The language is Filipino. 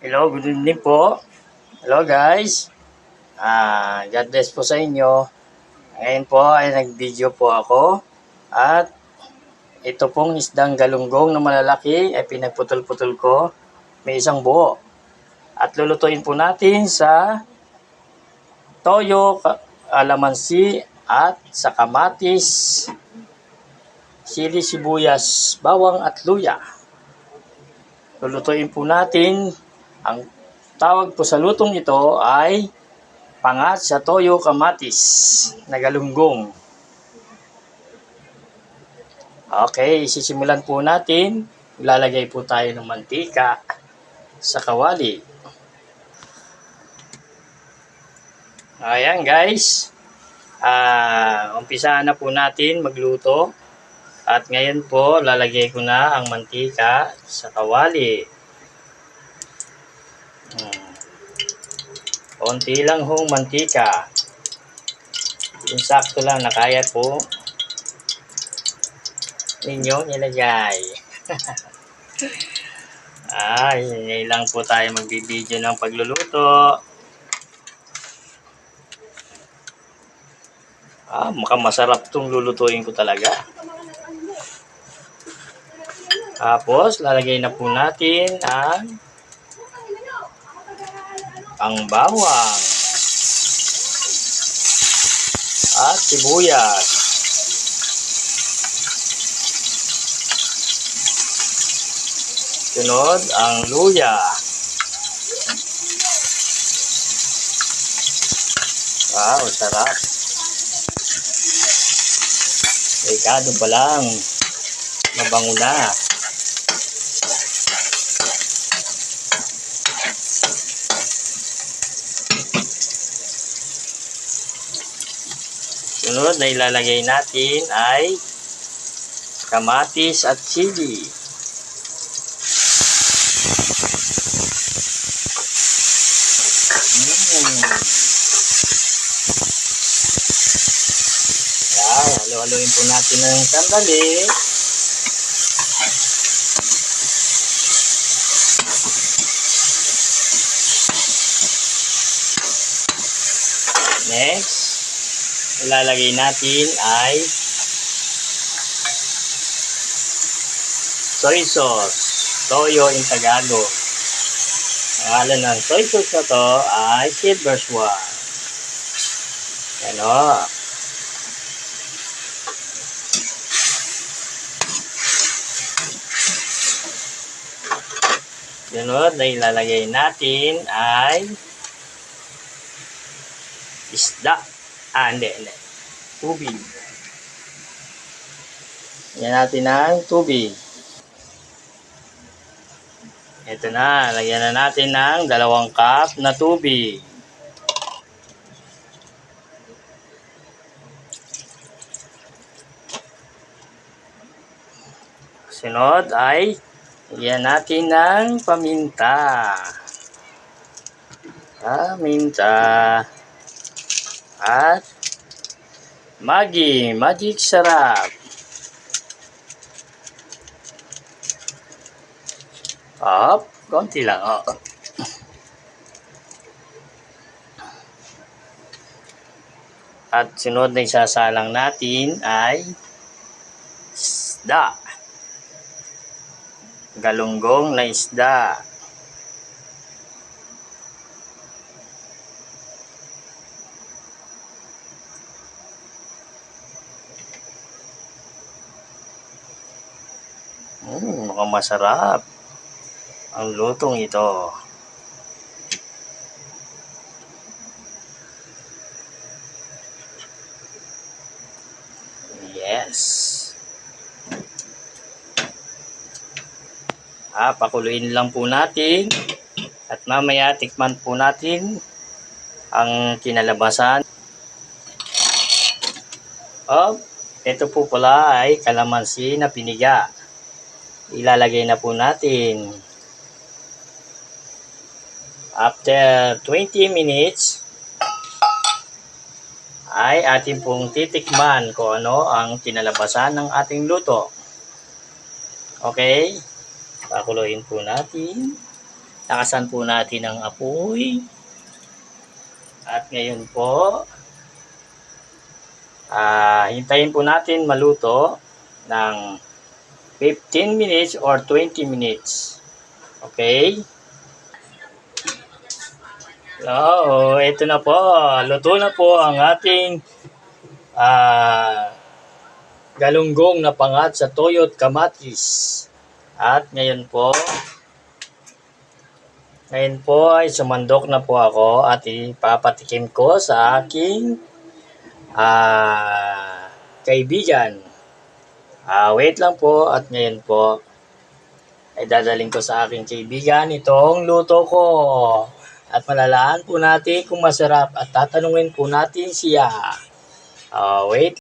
Hello, good evening po. Hello guys. God bless po sa inyo. Ngayon po ay nag-video po ako at ito pong isdang galunggong na malalaki ay pinagputol-putol ko. May isang buo. At lulutuin po natin sa toyo, alamansi at sa kamatis, sili, sibuyas, bawang at luya. Lulutuin po natin. Ang tawag po sa lutong ito ay pangat sa toyo kamatis na galunggong. Okay, sisimulan po natin. Ilalagay po tayo ng mantika sa kawali. Ayan guys. Umpisahan na po natin magluto. At ngayon po, lalagay ko na ang mantika sa kawali. Konti lang hong mantika. Yung sakto lang na kaya po ninyong ilagay. Ngayon lang po tayo magbibideo ng pagluluto. Mukhang masarap itong lulutuin ko talaga. Tapos, lalagay na po natin ang bawang at sibuyas. Sunod ang luya. Wow, sarap. Delikado pa lang. Mabango na. Sunod na ilalagay natin ay kamatis at sili. Halo-haloin po natin ng sandali. Next, ilalagay natin ay soy sauce, toyo in Tagalog. Ang ngalan ng soy sauce na to ay Silver Swan. Ano? Sunod na ilalagay natin ay isda. Hindi. Tubig. Lagyan natin ng tubig. Ito na. Lagyan na natin ng 2 cup na tubig. Sunod ay lagyan natin ng paminta. At Maggi, magic sarap. Konti lang. At sunod na isasalang natin ay isda. Galunggong na isda. Mukhang masarap ang lutong ito. Yes. Pakuluin lang po natin at mamaya tikman po natin ang kinalabasan. Ito po pala ay kalamansi na piniga. Ilalagay na po natin. After 20 minutes ay atin pong titikman kung ano ang kinalabasan ng ating luto. Okay? Pakuluin po natin. Lakasan po natin ang apoy. At ngayon po, hintayin po natin maluto ng 15 minutes or 20 minutes. Okay? Oo, ito na po. Luto na po ang ating galunggong na pangat sa toyo at kamatis. At ngayon po ay sumandok na po ako at ipapatikim ko sa aking kaibigan. Wait lang po at ngayon po ay dadaling ko sa aking kaibigan itong luto ko. At malalaan po natin kung masarap at tatanungin po natin siya. Wait.